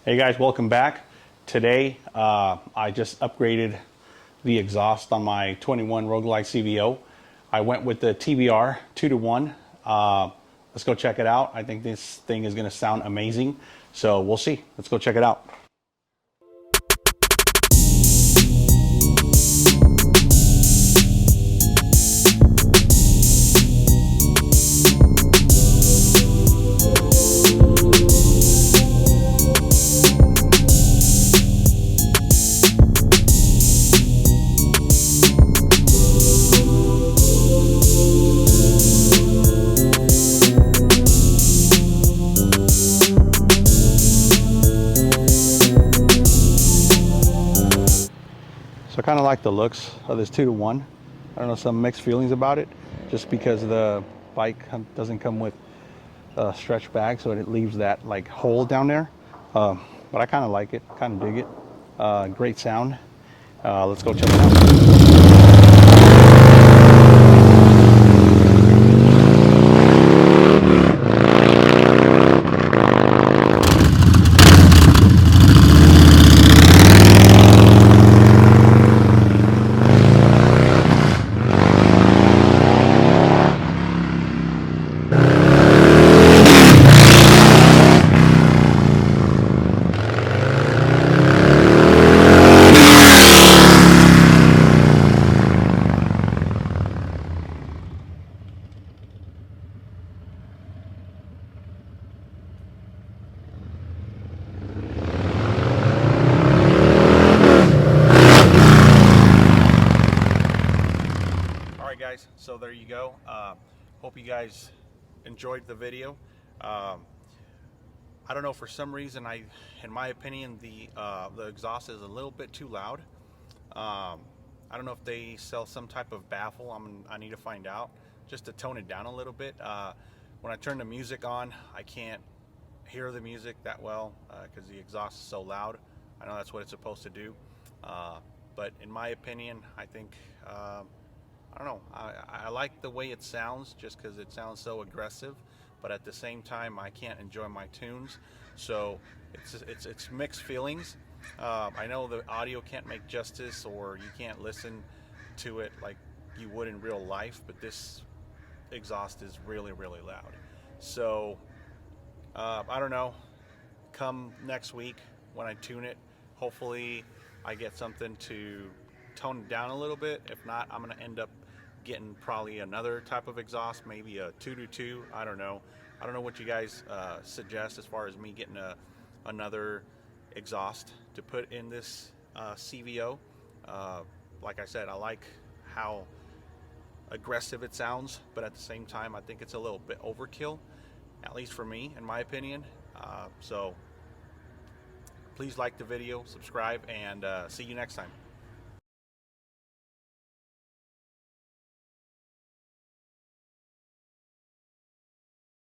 Hey guys, welcome back. Today I just upgraded the exhaust on my 21 Road Glide CVO. I went with the TBR 2-to-1. Let's go check it out. I think this thing is going to sound amazing. So we'll see. Let's go check it out. So I kind of like the looks of this 2-to-1. I don't know, some mixed feelings about it, just because the bike doesn't come with a stretch bag, so it leaves that like hole down there. But I kind of like it, kind of dig it. Great sound. Let's go check it out. Guys, so there you go. Hope you guys enjoyed the video. I don't know, for some reason, in my opinion, the exhaust is a little bit too loud. I don't know if they sell some type of baffle. I need to find out, just to tone it down a little bit. When I turn the music on, I can't hear the music that well because the exhaust is so loud. I know that's what it's supposed to do, but in my opinion, I think I don't know, I like the way it sounds, just because it sounds so aggressive, but at the same time I can't enjoy my tunes, so it's mixed feelings. I know the audio can't make justice, or you can't listen to it like you would in real life, but this exhaust is really loud. So I don't know, come next week when I tune it, hopefully I get something to tone it down a little bit. If not, I'm going to end up getting probably another type of exhaust, maybe a 2-to-2. I don't know what you guys suggest as far as me getting another exhaust to put in this CVO. Like I said, I like how aggressive it sounds, but at the same time I think it's a little bit overkill, at least for me, in my opinion. So please like the video, subscribe, and see you next time.